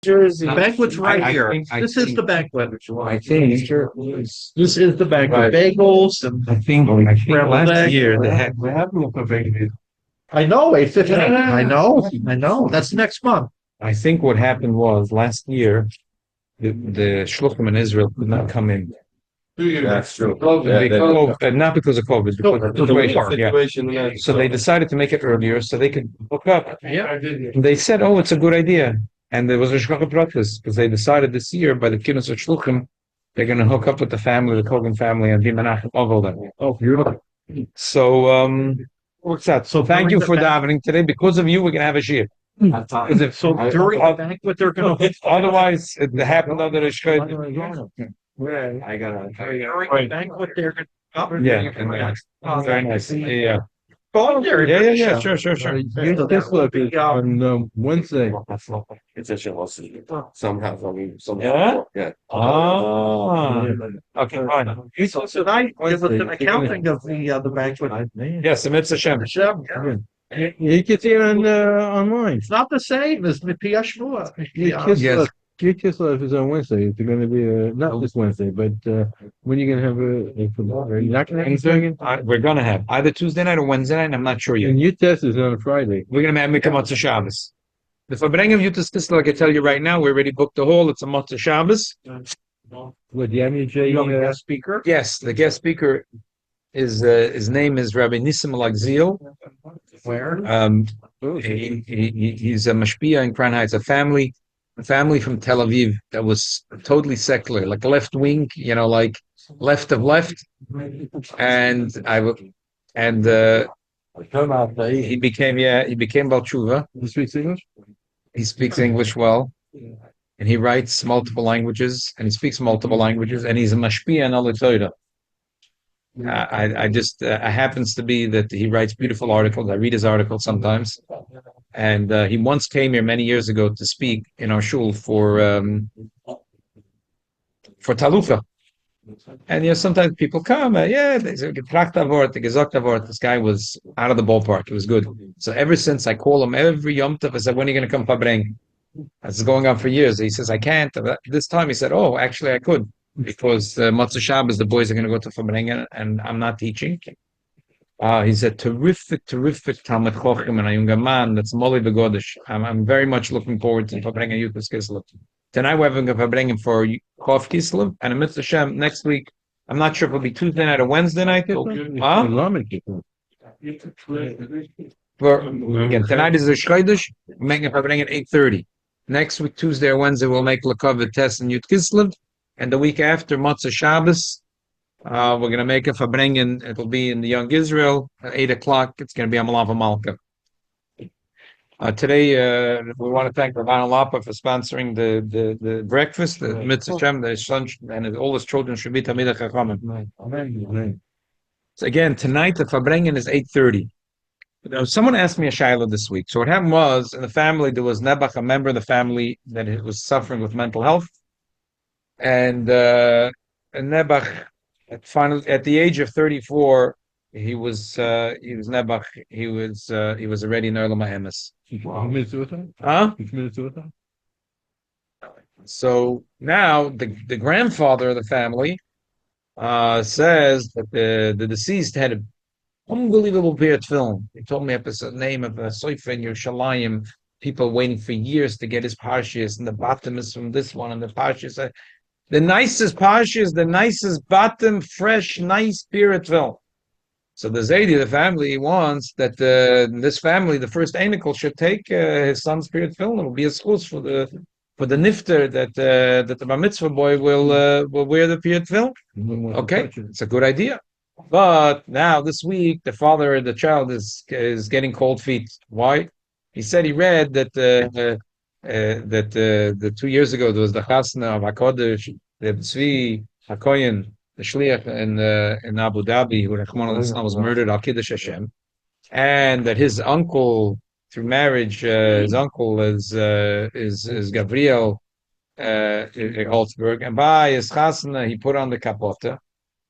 Jersey. Banquet's right here. This is the banquet. I think This is the banquet. Right. Bagels and I think Scrambled last egg. year they had a baby. I know, 8:15. Yeah. I know. That's next month. I think what happened was last year the shluchim in Israel could not come in. That's true. Not because of COVID, because of the war. Yeah. So they decided to make it earlier so they could hook up. Yeah. They said, "Oh, it's a good idea," and there was a shluchim practice because they decided this year by the kiddush of shluchim they're going to hook up with the family, the Kogan family, and be menachem of all that. Oh, beautiful. So what's that? So thank you for davening today. Because of you, we're going to have a shir. So during the banquet, they're going to. Otherwise, it happened under the shkid. I got During the banquet, they're going to. Yeah, very nice. Yeah. Go there. Yeah. Sure. On Wednesday. It's a show. Somehow. Yeah? Yeah. Ah. Okay, fine. So tonight, give us an accounting of the banquet. Yes, the mitzvah Shem. You can see it on online. It's not the same as the Piashmua. Yes. Kislev is on Wednesday. It's going to be not this Wednesday, but when are you going to have are you not going to have a again? We're going to have either Tuesday night or Wednesday night. I'm not sure yet. And your test is on a Friday. We're going to have Mikamotza Shabbos. The Fabrenga of Yutas Kislev, I can tell you right now, we already booked the hall. It's a Motzah Shabbos. What, do you have any guest speaker? Yes, the guest speaker is his name is Rabbi Nissim Lagzil. Where? He's a mashpia in Crown Heights, a family from Tel Aviv that was totally secular, like left wing, like left of left. And he became Baal Tshuva. He speaks English? He speaks English well, and he writes multiple languages, and he speaks multiple languages, and he's a mashpia in Al Torah. I happens to be that he writes beautiful articles. I read his articles sometimes, and he once came here many years ago to speak in our shul for talufa. And sometimes people come, there's a getracht word, the gesagt word. This guy was out of the ballpark. It was good. So ever since I call him every Yom Tov, I said, "When are you going to come Fabring?" That's going on for years. He says, "I can't." This time he said, "Oh, actually I could." Because Motzah Shabbos, the boys are going to go to Fabrengen, and I'm not teaching. He's a terrific Talmud Chochem and a younger man that's Molly Begodesh. I'm very much looking forward to Fabrengen Yutas Kislev. Tonight we're having a Fabrengen for Chof Kislev, and a Mitzvah Shem next week. I'm not sure if it'll be Tuesday night or Wednesday night. Again, tonight is the Chodesh. We're making a Fabrengen at 8:30. Next week, Tuesday or Wednesday, we'll make Lakov test in Yud Kislev. And the week after Motzah Shabbos, we're going to make a Fabrengen. It'll be in the Young Israel at 8:00. It's going to be a Malava Malka. Today, we want to thank Rabbi Lapa for sponsoring the breakfast, the Mitzvah Shem, the son, and all his children should be Tamid HaChachamim. So again, tonight the Fabrengen is 8:30. Someone asked me a shiloh this week. So what happened was, in the family, there was Nebuch, a member of the family that was suffering with mental health. And Nebuch, at the age of 34, he was Nebuch. He was already in Erlam HaEmes. Huh? So now the grandfather of the family says that the deceased had an unbelievable period film. He told me the name of a Soifa in Yerushalayim. People waiting for years to get his parshas, and the bottom is from this one, and the parshas. The nicest parshas, the nicest bottom, fresh, nice spirit film. So the Zaidi, the family, wants that this family, the first Anikel, should take his son's spirit film. It will be a schus for the nifter that the bar mitzvah boy will wear the spirit film. Okay, it's a good idea. But now this week, the father of the child is getting cold feet. Why? He said he read that. That 2 years ago there was the chasna of HaKodesh, the Tzvi HaKoyen, the shliach in Abu Dhabi, who was murdered al Kiddush Hashem, and that his uncle through marriage, his uncle is Gabriel Holzberg, and by his chasna he put on the Kapota,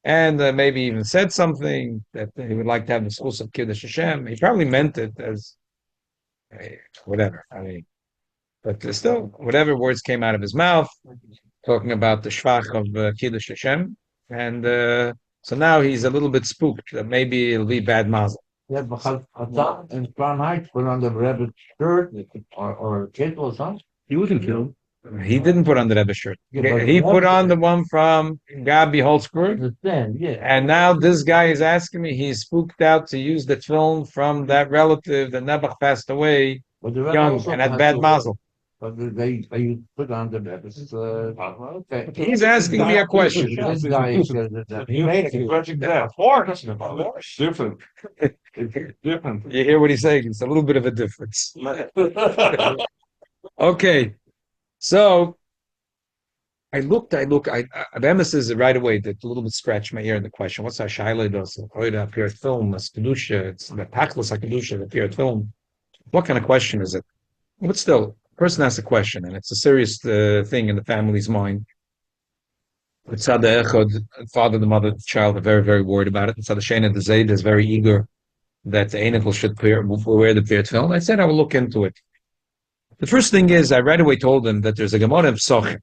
and maybe even said something that he would like to have the schus of Kiddush Hashem. He probably meant it as whatever. I mean. But still, whatever words came out of his mouth, talking about the shvach of Kiddush Hashem, and so now he's a little bit spooked that maybe it'll be bad mazel. Yeah, because Adam in Fahrenheit put on the rabbit shirt or kid or something. He wasn't killed. He didn't put on the Rebbe shirt. Yeah, but He put on the one from Gabi Holzberg. Understand? Yeah. And now this guy is asking me, he's spooked out to use the film from that relative that Nebuch passed away But the young also and had has bad to- mazel. But they put on the rabbits. Okay. He's asking me a question. This guy says that He made a question there. Horse. Different. It's different. You hear what he's saying? It's a little bit of a difference. Okay. So Bemis is right away that a little bit scratched my ear in the question. What's our shaila does? Appeared film, it's kedusha, it's the tachlis kedusha, appeared film. What kind of question is it? But still, person asks a question, and it's a serious thing in the family's mind. Tzad Echad, father, the mother, the child are very, very worried about it. Tzad Shena, the Zayd is very eager that the Einichel should wear the Pirat film. I said I will look into it. The first thing is, I right away told him that there's a Gemara of Soch.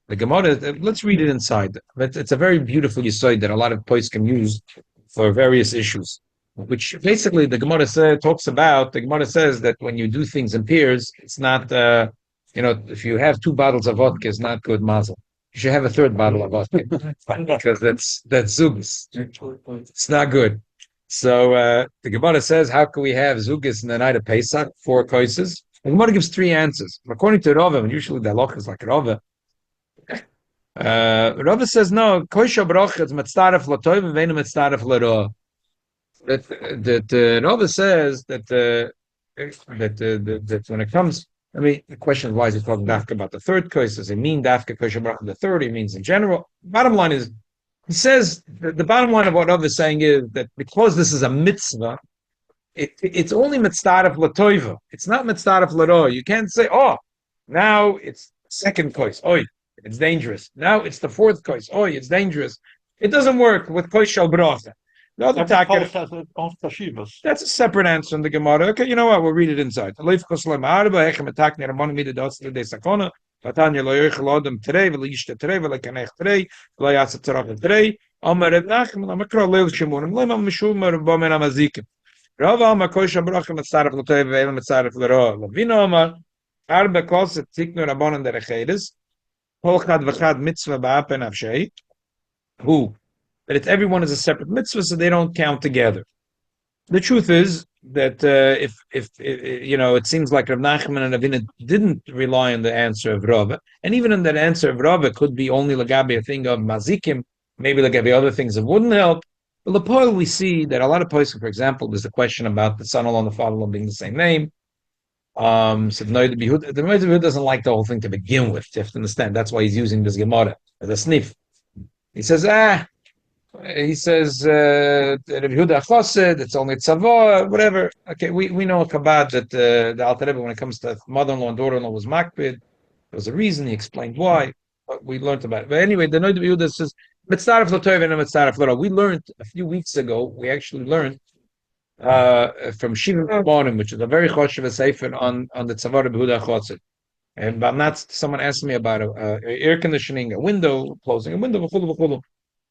The Gemara, let's read it inside. It's a very beautiful yesod that a lot of poets can use for various issues. Which basically the Gemara talks about. The Gemara says that when you do things in pairs, it's not, if you have 2 bottles of vodka, it's not good mazel. You should have a 3rd bottle of vodka because that's zugas. It's not good. So the Gemara says, how can we have zugas in the night of Pesach, 4 koises? The Gemara gives 3 answers. According to Rava, and usually the halacha is like Rava, Rava says no. Koisha bracha is mitzaref latoiv and veinu mitzaref l'roa. That Rava says that when it comes, I mean, the question is why is he talking dafka about the 3rd kois? Does it mean dafka koisha bracha the 3rd? He means in general. Bottom line is, he says the bottom line of what Rava is saying is that because this is a mitzvah, it's only mitzaref latoiva. It's not mitzaref l'roa. You can't say, oh, now it's 2nd kois. Oh, it's dangerous. Now it's the 4th kois. Oh, it's dangerous. It doesn't work with kois shel bracha. The other that's a separate answer in the Gemara. Okay, you know what? We'll read it inside. Who? That it's everyone is a separate mitzvah, so they don't count together. The truth is that if it seems like Rav Nachman and Ravina didn't rely on the answer of Rava, and even in that answer of Rava could be only Lagabi a thing of mazikim, maybe Lagabi other things that wouldn't help. But the point we see that a lot of places, for example, there's a question about the son-in-law and the father-in-law being the same name. So the Noid Behud doesn't like the whole thing to begin with. You have to understand. That's why he's using this Gemara as a sniff. He says, Rabbi Yehuda Chosid, it's only tzavah, whatever. Okay, we know a Chabad that the Alter Rebbe, when it comes to mother-in-law and daughter-in-law, was makpid. There was a reason. He explained why. But we learned about it. But anyway, the Noid Yehuda says, Mitzaref l'toiv and Mitzaref l'ra. We learned a few weeks ago. We actually learned from Shimon Monim, which is a very choshev sefer on the tzavah Rabbi Yehuda Chosid. And someone asked me about air conditioning, a window, closing a window, v'chulu.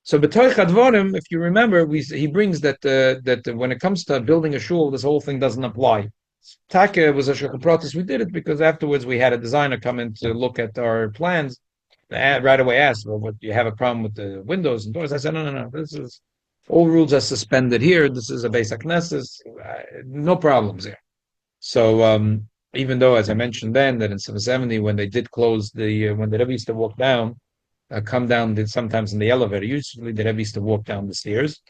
So b'toich advorim, if you remember, he brings that when it comes to building a shul, this whole thing doesn't apply. Taka was a shulchan protest. We did it because afterwards we had a designer come in to look at our plans. Right away asked, well, what, do you have a problem with the windows and doors? I said, no. This is all rules are suspended here. This is a basic nessus. No problems here. So even though, as I mentioned then, that in 770 when they did close when the Rebbe used to walk down. Come down sometimes in the elevator. Usually the Rebbe used to walk down the stairs.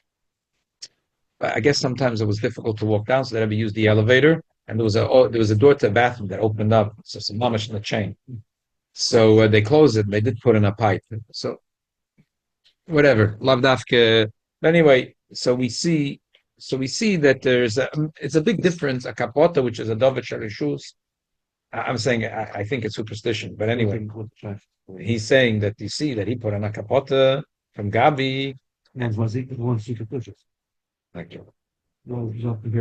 But I guess sometimes it was difficult to walk down, so the Rebbe used the elevator, and there was a door to the bathroom that opened up, so some mamash in the chain. So they closed it, and they did put in a pipe. So whatever, lavdafke. But anyway, so we see that it's a big difference. A kapota, which is a davar shalishus. I'm saying I think it's superstition, but anyway. He's saying that you see that he put on a kapota from Gabi. And was it one secret purchase? Thank you. No,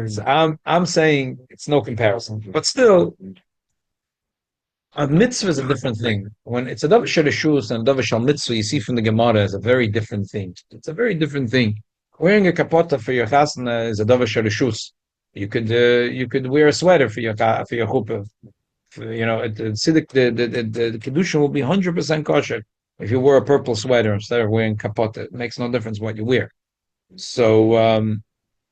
So I'm saying it's no comparison, but still, A mitzvah is a different thing. When it's a davar shel reshus and a davar shel mitzvah, you see from the Gemara is a very different thing. It's a very different thing. Wearing a kapota for your chasna is a davar shel reshus. You could wear a sweater for your chuppah. The kedusha will be 100% kosher if you wear a purple sweater instead of wearing kapota. It makes no difference what you wear. So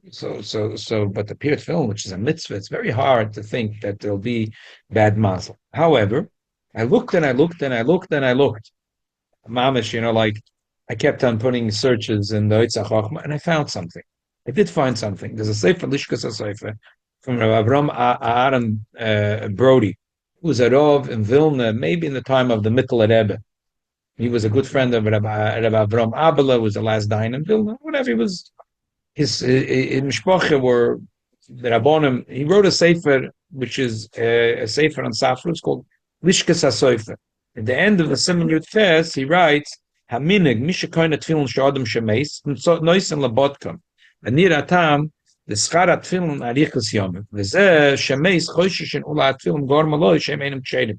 but the period film, which is a mitzvah, it's very hard to think that there'll be bad mazel. However, I looked and I looked and I looked and I looked. Mamish, like I kept on putting searches in the Yitzhak Chochmah, and I found something. I did find something. There's a sefer Lishkas HaSefer from Rabbi Avram Aaron Brody, who was a Rov in Vilna, maybe in the time of the Mikkel Rebbe. He was a good friend of Rabbi Avram Abela, who was the last Dayan in Vilna. Whatever, he was. His mishpacha were the Rabbonim. He wrote a sefer, which is a sefer on Safra. It's called Lishkas HaSefer. At the end of the Siman Yud Tes, he writes, "Haminig mishakoyna tefillin she'adam shemeis noisen labodkam anir atam the scharat tefillin arichas yomim v'zeh shemeis choishishin ula tefillin gor maloi shem enim kshedim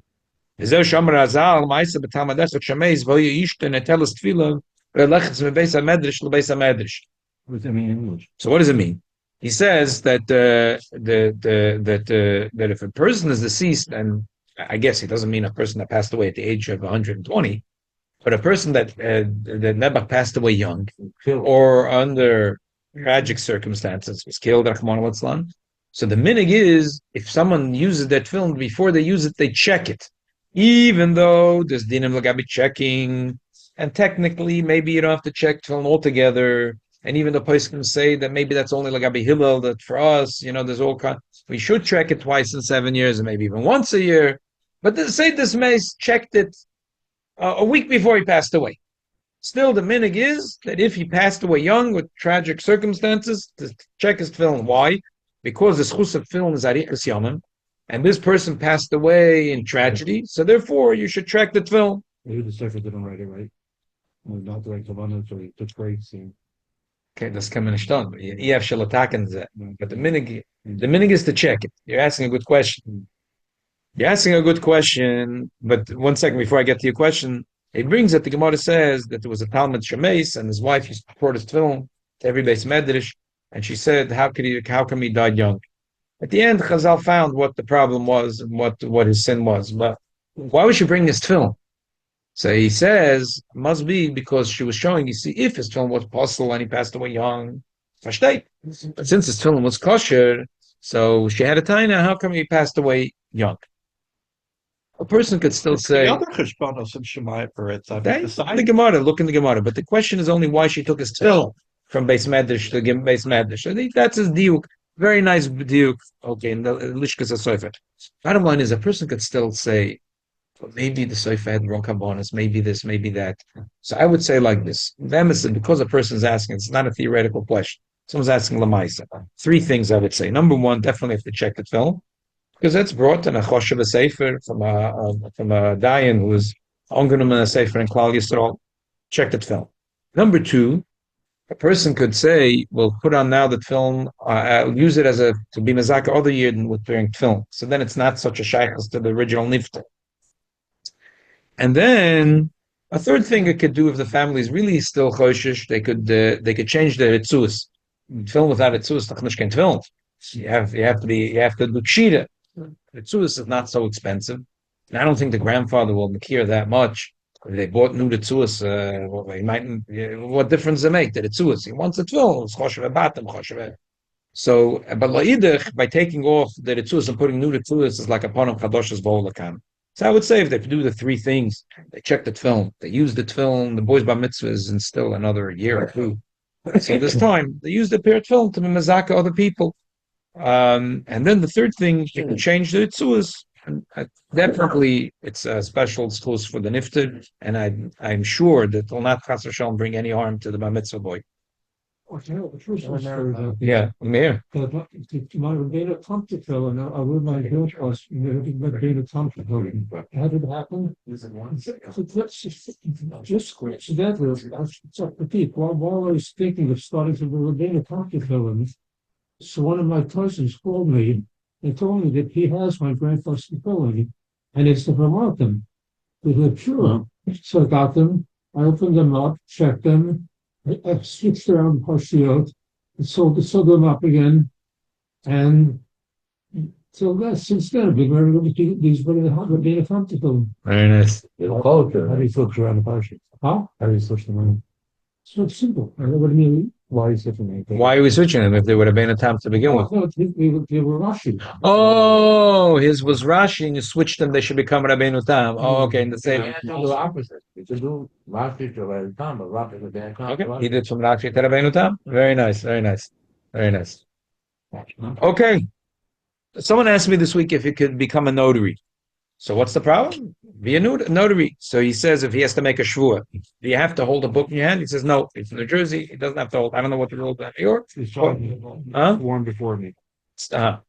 v'zeh shomer azal ma'isa b'talmadech shemeis v'oye ishten etelas tefillin v'lechetz mebeis hamedrash lebeis hamedrash." What does that mean in English? So what does it mean? He says that that if a person is deceased, and I guess he doesn't mean a person that passed away at the age of 120, but a person that never passed away young or under tragic circumstances was killed, Rahman al-Islam. So the minig is, if someone uses that film, before they use it, they check it. Even though there's dinim Gabi checking, and technically maybe you don't have to check film altogether. And even the person can say that maybe that's only like Gabi Hillel, that for us, there's all kind. We should check it twice in 7 years, and maybe even once a year. But say this mace checked it a week before he passed away. Still, the minig is that if he passed away young with tragic circumstances, to check his film. Why? Because the schus of film is arichas yomim, and this person passed away in tragedy. So therefore, you should check the film. Maybe the sefer didn't write it right. Not the right Kavanah, so he took breaks. Okay, das kann man nicht tun. You have shalataken that. But the minig is to check it. You're asking a good question. But 1 second before I get to your question, it brings that the Gemara says that there was a Talmud Shemeis and his wife used to report his film to every base medrash, and she said, how come he died young? At the end, Chazal found what the problem was and what his sin was. But why would she bring his film? So he says, must be because she was showing, if his film was possible and he passed away young, versteht. But since his film was kosher, so she had a taina, how come he passed away young? A person could still say, The other Cheshvan and Shemai for it. the Gemara, look in the Gemara. But the question is only why she took his film from base medrash to base medrash. I think that's his diuk. Very nice diuk. Okay, in the Lishkas HaSefer. Bottom line is, a person could still say, well, maybe the Sefer had wrong kabbanis, maybe this, maybe that. So I would say like this: because a person is asking, it's not a theoretical question. Someone's asking Lamaisa. 3 things I would say. Number 1, definitely have to check the film, because that's brought in a choshev a sefer from a dayan who was ongenim in a sefer in Klal Yisrael. Check that film. Number 2, a person could say, "We'll put on now the film. I'll use it to be mezaka other year than with wearing film." So then it's not such a shaykhs to the original nifta. And then a third thing it could do if the family is really still choshish, they could change the ritzus. Film without ritzus, tachnish can't film. You have to do kshira. Ritzus is not so expensive, and I don't think the grandfather will care that much. If they bought new ritzus, what difference does it make? The ritzus, he wants it film. It's choshev batim choshev. So, but la'idich, by taking off the ritzus and putting new ritzus is like a panam chadosh's b'olakam. So I would say if they do the 3 things, they check the film, they use the film, the boys bar mitzvahs and still another year or 2. So this time they use the paired film to be mazaka other people. And then the third thing, you can change the itzuas. Definitely, it's a special schools for the nifted, and I'm sure that will not chas v'shalom bring any harm to the bar mitzvah boy. Yeah, Mayor. My Rebbeinu Tomtefil, and I would my bill was Rebbeinu Tomtefil. How did it happen? Just coincidentally, it's up to Pete. While I was thinking of starting to the Rebbeinu Tomtefil, so one of my cousins called me and told me that he has my grandfather's tefillin, and it's to promote them. They're pure. So I got them, I opened them up, checked them, I switched around Parshiot, sold them up again, and so that's since then I've been wearing these very being comfortable. Very nice. How do you switch around the parachute? Huh? How do you switch them around? So it's simple. I know what I mean. Why are you switching them? Why are we switching them if they would have been a time to begin with? No, they were Rashi. Oh, his was Rashi, and you switched them. They should become Rabbeinu Tam. Oh, okay, in the same. You can do the opposite. You can do Rashi to Rabbi Tam, but Rashi to Rabbi Tam. Okay, he did from Rashi to Rabbeinu Tam. Very nice, very nice, very nice. Okay, someone asked me this week if he could become a notary. So what's the problem? Be a notary. So he says if he has to make a shvua, do you have to hold a book in your hand? He says no. It's in New Jersey. He doesn't have to hold. I don't know what the rules are in New York. One before me. So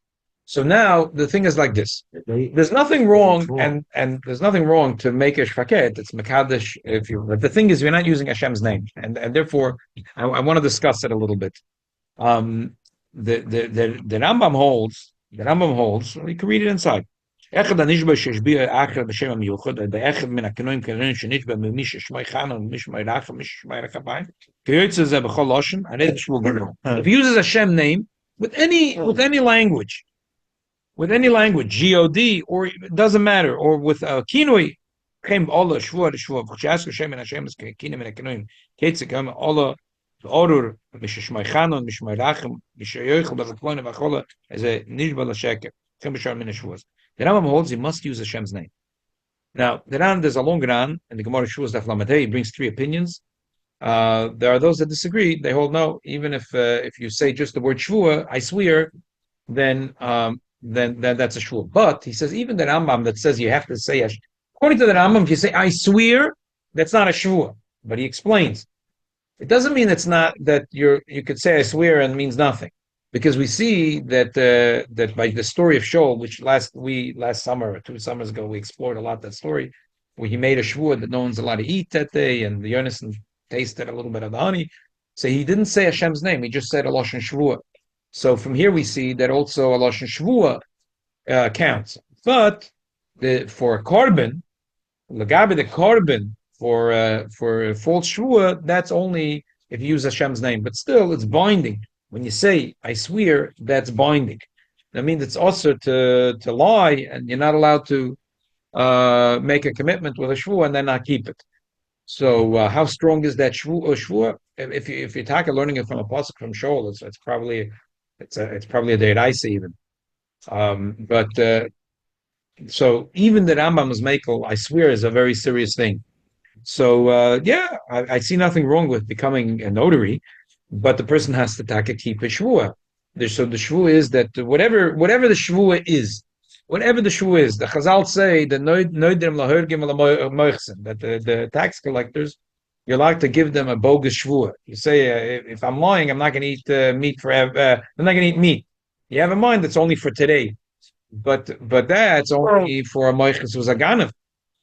now the thing is like this. There's nothing wrong, and there's nothing wrong to make a shvaket. It's mekadesh if you. But the thing is, you're not using Hashem's name, and therefore, I want to discuss it a little bit. The Rambam holds. The Rambam holds. You can read it inside. אחד הנשבע שהשביע האחר בשם המיוחד, באחד מן הכינויים כנראה שנשבע ממי ששמו חנן ומי שמו רחם ומי ששמו רחביים, כיוצא זה בכל לושן, הרי זה שבוע גדול. If he uses a Shem name with any language, G-O-D, or it doesn't matter, or with a kinui, came all the shvua, v'chasku Shem and Hashem is kinim and kinuyim, ketzek come all the orur, mishashmai chanon, mishmai rachem, mishayoichel, b'chaploine, v'chola, as a nishba l'sheker, chem b'shar min hashvuas. The Rambam holds he must use Hashem's name. Now, there's a long Ran, and the Gemara Shuas Daf Lamed He brings three opinions. There are those that disagree. They hold no, even if you say just the word Shvua, I swear, then that's a Shvua. But he says even the Rambam that says you have to say, according to the Rambam, if you say I swear, that's not a Shvua. But he explains, it doesn't mean it's not that you could say I swear and it means nothing. Because we see that by the story of Shaul, which last summer or 2 summers ago we explored a lot that story, where he made a shvua that no one's allowed to eat that day, and the Yonason tasted a little bit of the honey. So he didn't say Hashem's name; he just said a lashon shvua. So from here we see that also a lashon shvua counts. But for a korban, Gabi the korban for false shvua, that's only if you use Hashem's name. But still, it's binding. When you say, I swear, that's binding. That means it's also to lie, and you're not allowed to make a commitment with a shvua and then not keep it. So how strong is that shvua? If you're talking learning it from a pasuk from Shaul, it's probably a deiraisa even. So even the Rambam is makel, I swear, is a very serious thing. So I see nothing wrong with becoming a notary. But the person has to keep a shvua. So the shvua is that whatever the shvua is, the Chazal say that the tax collectors, you're allowed to give them a bogus shvua. You say, if I'm lying, I'm not going to eat meat forever. I'm not going to eat meat. You have in mind that's only for today, but that's only for a moiches who's a ganav.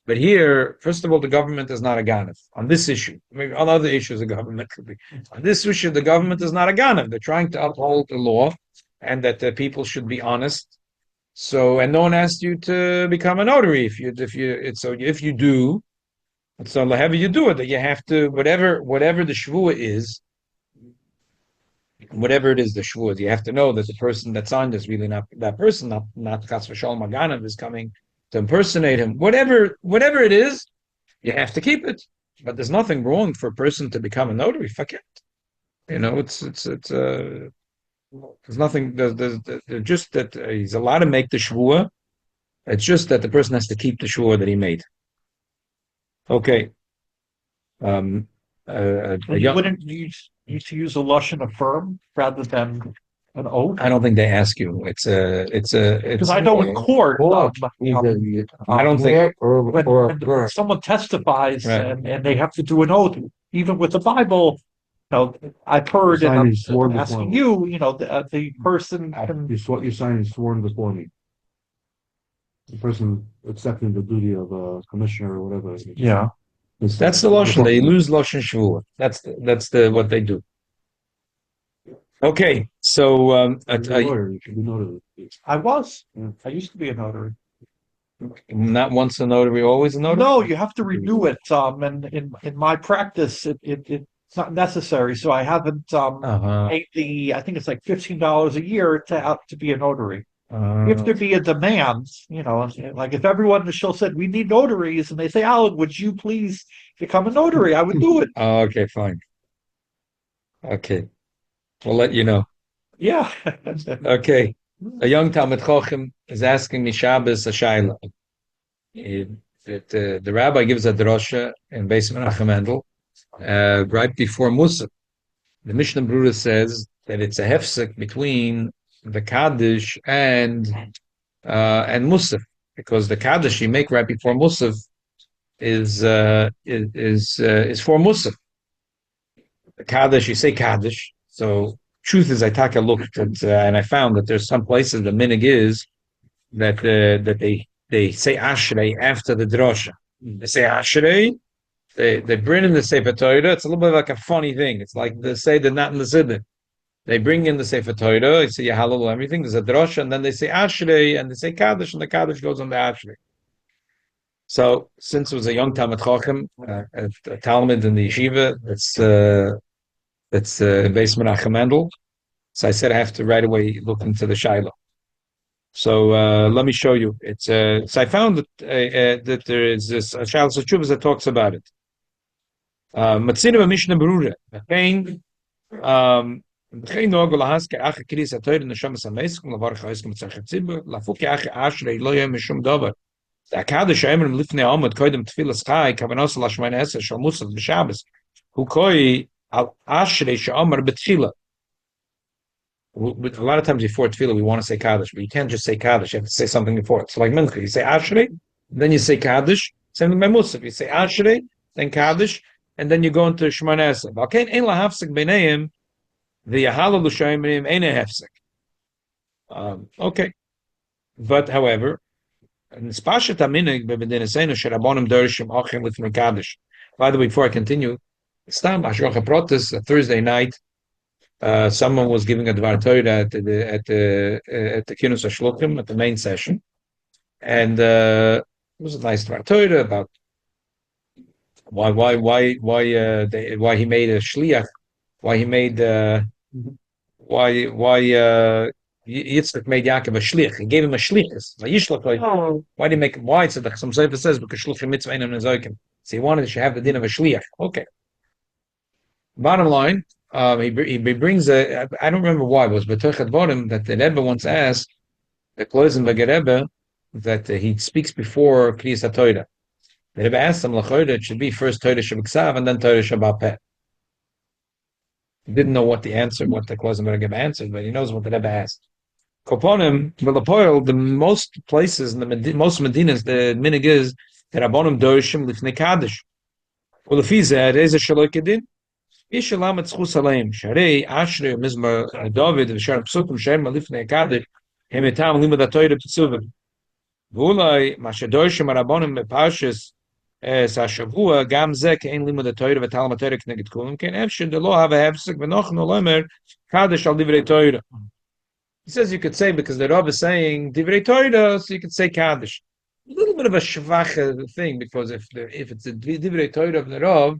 But here, first of all, the government is not a ganav on this issue. Maybe on other issues, the government could be. On this issue, the government is not a ganav. They're trying to uphold the law, and that the people should be honest. So, and no one asked you to become a notary. If you do, so however you do it, that you have to whatever the shvua is, whatever it is, the shvua, you have to know that the person that signed is really not that person, not chas v'shalom ganav is coming to impersonate him, whatever it is, you have to keep it. But there's nothing wrong for a person to become a notary. Fuck it. There's nothing. There's just that he's allowed to make the shvua. It's just that the person has to keep the shvua that he made. Okay. You wouldn't use to use a lashon affirm rather than an oath? I don't think they ask you. It's because I know in court, I don't think when someone testifies and they have to do an oath, even with the Bible. I've heard, and I'm asking you. The person you sign is sworn before me. The person accepting the duty of a commissioner or whatever. Yeah, that's the lashon. They lose lashon shvua. That's what they do. Okay, so you should be notary. I was. I used to be a notary. Not once a notary, always a notary? No, you have to renew it. And in my practice, it's not necessary. So I haven't paid I think it's like $15 a year to be a notary. If there be a demand, like if everyone in the show said we need notaries, and they say, Alan, would you please become a notary? I would do it. Okay, fine. Okay, we'll let you know. Yeah. Okay, a young Talmid Chochem is asking me Shabbos a shayla. The rabbi gives a drosha in Beis Menachem Mendel right before Musaf. The Mishnah Berurah says that it's a hefsek between the Kaddish and Musaf, because the Kaddish you make right before Musaf is for Musaf. The Kaddish, you say Kaddish. So truth is, I took a look at and I found that there's some places the minig is that they say Ashrei after the drosha. They say Ashrei. They bring in the Sefer Torah. It's a little bit like a funny thing. It's like they say they're not in the Siddur. They bring in the Sefer Torah, they say Yahalal, everything. There's a drosha, and then they say Ashrei, and they say Kaddish, and the Kaddish goes on the Ashrei. So, since it was a young Talmid Chochem, a Talmud in the yeshiva, that's Beis Menachem Mendel, so I said I have to right away look into the Shiloh. So let me show you. It's so I found that there is this Shiloh Chuvas that talks about it. Matzina Mishnah Berurah. The Kaddish Emrim Lifnei Amud Koydem Tefillas Chai Kavanos Lashmain Eser Shal Musaf B'Shabbos Hu Koi Al Ashrei She'amar B'Tchila. A lot of times before Tefillah we want to say Kaddish, but you can't just say Kaddish. You have to say something before it. So like Mincha, you say Ashrei, then you say Kaddish. Same thing by Musaf. You say Ashrei, then Kaddish, and then you go into Shemain Eser. V'alkein Ein LaHafsek B'Neim the Yahalal L'Shoimrim Ein Hefsek. Okay, but however. By the way, before I continue, Thursday night, someone was giving a Dvar Torah at the Kinus HaShluchim at the main session, and it was a nice Dvar Torah about why he made a shliach, why he made Yitzchak made Yaakov a shlich. He gave him a shlichus. Why did he make? Why? So some Sefer says because shluchim mitzvah einam nezokim. So he wanted to have the din of a shliach. Okay. Bottom line, he brings a. I don't remember why it was, but Toichat Vorim that the Rebbe once asked the Kloisenberg Rebbe that he speaks before Kriyas HaTorah. The Rebbe asked him lachoyda it should be first Torah Shabbat and then Torah Shabbat Peh. He didn't know what the Kloisenberg Rebbe answered, but he knows what the Rebbe asked. Koponim, the most places in the most Medinas, the minig is the Rabbonim Dorshim Lifnei Kaddish. Well, the Fiza Reza Shalokedin, Yishalam et Schus Aleim, Sharei Ashrei Mizmar David V'Shar Psukim Shem Lifnei Kaddish, Hemetam Limud HaTorah P'Tzuvim. V'ulai Mashadorshim Rabbonim Mepashis Sashavua Gam Zeh Kein Limud HaTorah V'Talam HaTorah K'neged Kulim Kein Efshin the Lo Have a Hefsek V'Noch No Lomer Kaddish Al Divrei Torah. He says you could say because the Rav is saying Divrei Torah, so you could say Kaddish. A little bit of a shvach thing because if it's a Divrei Torah of the Rav,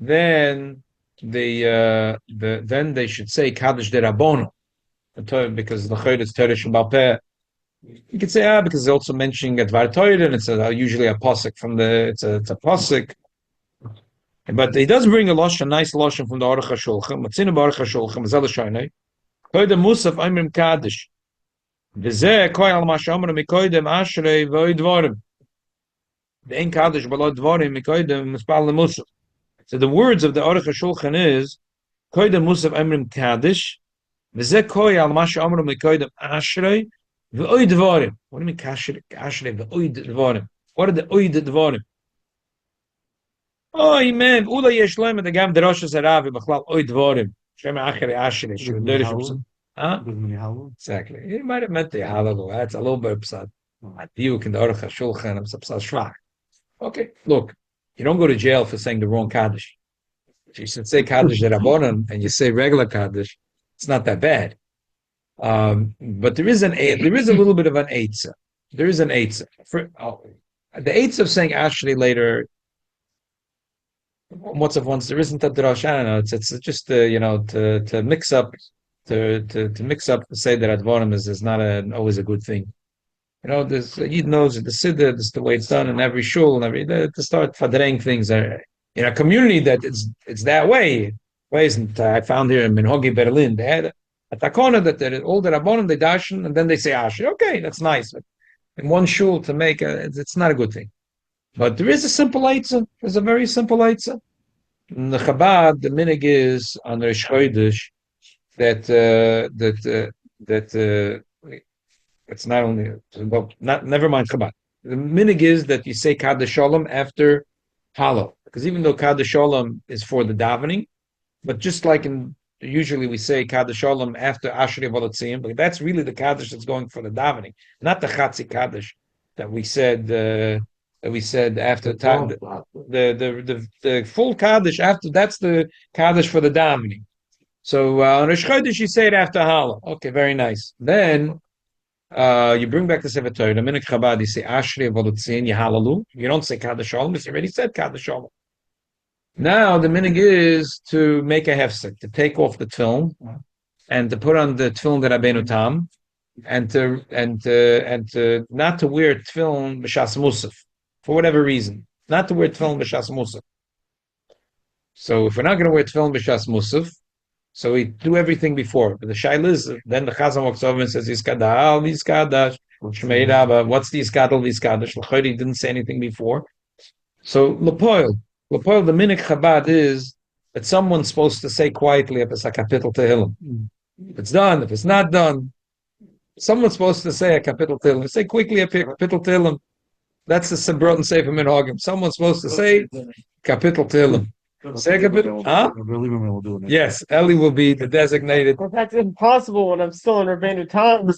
then they should say Kaddish de Rabbono, because the Chayr is Torah Shabbat Peh. You could say because it's also mentioning a Dvar Torah and it's usually a pasuk from it's a pasuk. But he does bring a nice lashon from the Aruch HaShulchan. Matzina Aruch HaShulchan Zel Shainei. Koydem Musaf Amrim Kaddish. V'zeh koi al mashamra mikoydem Ashrei v'oy dvarim. The ein Kaddish b'lo dvarim mikoydem mispal Musaf. So the words of the Aruch HaShulchan is Koydem Musaf Amrim Kaddish. V'zeh koi al mashamra mikoydem Ashrei v'oy dvarim. What do you mean Ashrei v'oy dvarim? What are the oy dvarim? Oh, man. Ula yesh loim the gam deroshes haravi b'chlal oy dvarim. Exactly. He might have meant the halal. That's a little bit upset. You can Aruch HaShulchan. I'm shvach. Okay, look, you don't go to jail for saying the wrong Kaddish. If you should say Kaddish de Rabbonim and you say regular Kaddish, it's not that bad. But there is a little bit of an eitzah. there is an eitzah. The eitzah of saying Ashley later, once there isn't a drash. I don't know. It's just to mix up to mix up to say that advarim is not always a good thing. There's Yid knows the siddur. This is the way it's done in every shul and to start fadreng things. In a community that it's that way. Isn't I found here in Minhogi Berlin they had a takona that all the rabbanim they dashen and then they say Asher. Okay, that's nice. But in one shul to make it's not a good thing. But there is a simple eitzah. There's a very simple eitzah. In the Chabad, the minig is on Rosh Chodesh that it's not only never mind Chabad. The minig is that you say Kaddish Shalom after Halo, because even though Kaddish Shalom is for the davening, but just like usually we say Kaddish Shalom after Ashrei and Musaf, but that's really the Kaddish that's going for the davening, not the Chatzi Kaddish that we said. After the full Kaddish after that's the Kaddish for the davening. So on Rosh Chodesh you say it after Hala. Okay, very nice. Then you bring back the Sefer Torah. The minute Chabad you say Ashrei and Musaf, you halalu. You don't say Kaddish Shalom. You already said Kaddish Shalom. Now the minig is to make a hefsek, to take off the tefillin and to put on the tefillin that Rabbeinu Tam, and to not to wear tefillin b'shas musaf for whatever reason, not to wear tefillin b'shas musaf. So if we're not going to wear tefillin b'shas musaf, so we do everything before. But the shaila is then the Chazan walks over and says Yiskadal, Yiskadash, Shmei Rabba. What's the Yiskadal, Yiskadash? L'chayri didn't say anything before. So Lepoil, the minik Chabad is that someone's supposed to say quietly if it's a kapitel tehillim. If it's done, if it's not done, someone's supposed to say a kapitel tehillim. Say quickly a kapitel tehillim. That's the Sebrot and Sefer Minhagim. Someone's supposed to say kapitel tehillim. Say a kapitel. Huh? Yes, Eli will be the designated. Well, that's impossible when I'm still in Rabbeinu Tam.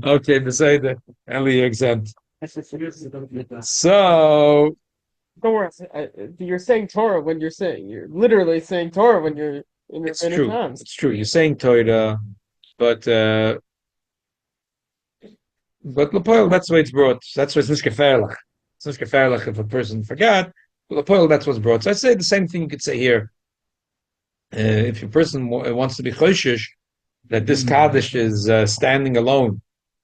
Okay, to say that Eli, you're exempt. So don't worry, you're saying Torah when you're literally saying Torah when you're in your times. It's true. You're saying Torah, but L'poil, that's why it's brought. That's why it's nishkeferlach. It's nishkeferlach if a person forgot. L'poil, that's what's brought. So I say the same thing you could say here. If a person wants to be choshesh that this kaddish is standing alone.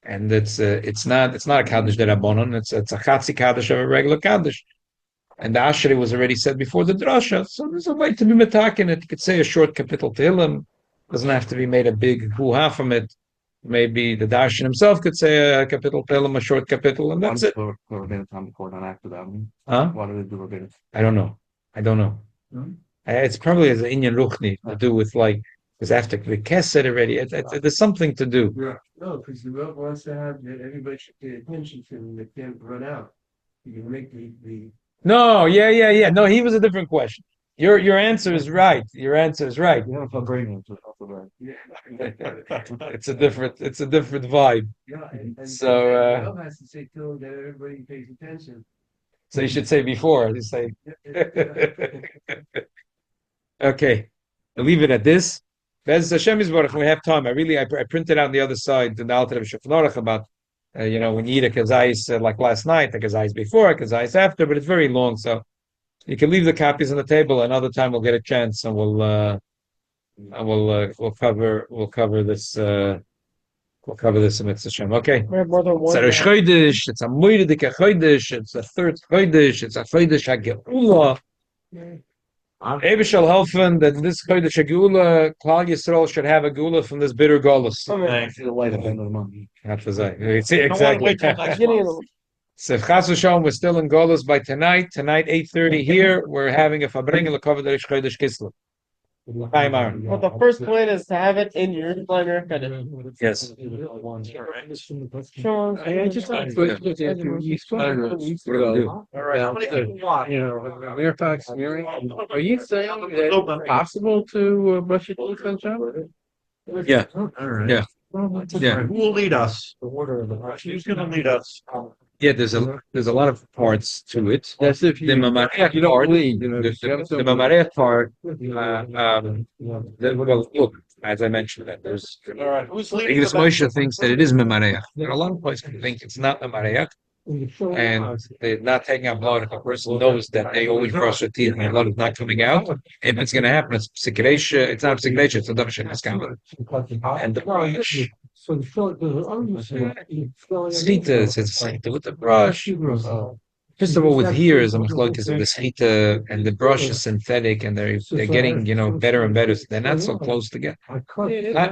And it's not a kaddish derabanan. It's a chatzi kaddish of a regular kaddish, and the Ashrei was already said before the drasha. So there's a way to be metakin it. You could say a short kapitel tehillim. Doesn't have to be made a big hoo-ha from it. Maybe the darshan himself could say a kapitel tehillim, a short kapitel, and that's it. Huh? What do they do? I don't know. It's probably as an inyan ruchni to do with like. Because after the Kesed already, there's something to do. Yeah. No, because the Rebbe wants to have everybody should pay attention to him. They can't run out. You can make the. No, yeah. No, he was a different question. Your answer is right. Your answer is right. Yeah, It's a different vibe. Yeah, and so the Rebbe has to say to him that everybody pays attention. So you should say before. You say. Okay, I'll leave it at this. Bez Hashem Yisborach, we have time. I printed out on the other side the Alter of Shofnorach about when you eat a kazais like last night, a kazais before, a kazais after, but it's very long, so you can leave the copies on the table. Another time we'll get a chance and we'll cover this. We'll cover this in Mitzvah Hashem. Okay. We have more than one. It's a Rosh Chodesh. It's a Moedik Chodesh. It's a third Chodesh. It's a Chodesh HaGeula. Maybe shall helfen that this Chodesh HaGeula, Klal Yisrael should have a Geula from this bitter Golus. Exactly. So if Chas v'Shalom we're still in Golus by tonight 8:30 here, we're having a Fabring L'Kovad Rosh Chodesh Kislev. Hi, Aaron. But the first plan is to have it in your planner. Yes. Sure. I just want to are you saying that it's possible to brush your teeth on Shabbat? Yeah. All right. Yeah. Yeah. Who will lead us? Who's going to lead us? Yeah, there's a lot of parts to it. That's if The Mamarech part, believe, the Mamarech part. Well, look, as I mentioned, that there's. All right, who's leading Because the Moshe thinks that it is memareach. There are a lot of places who think it's not memareach, and they're not taking out blood. If a person knows that they always brush their teeth and their blood is not coming out, if it's going to happen, it's psikresha. It's not psikresha. It's a darshan haskama. And the brush, So the short, schita, it's schita with the brush. First of all, with here is a machlokes of the schita and the brush is synthetic, and they're getting better and better. So they're not so close together.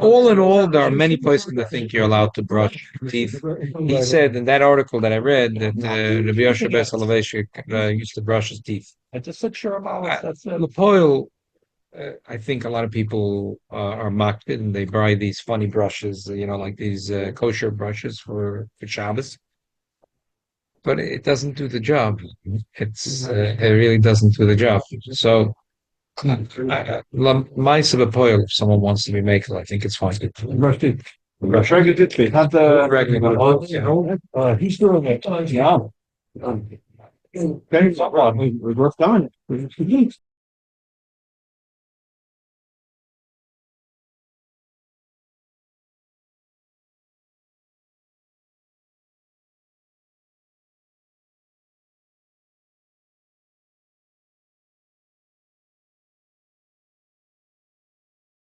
All in all, there are many places that think you're allowed to brush teeth. He said in that article that I read that Rabbi Yoshe Ber Soloveitchik used to brush his teeth. It's a 6 year that's it. Lepoil, I think a lot of people are mocked and they buy these funny brushes, like these kosher brushes for Shabbos. But it doesn't do the job. It really doesn't do the job. So, mice of a poil, if someone wants to be maker, I think it's fine. Not the regular. he's doing it. Yeah. We're worth done.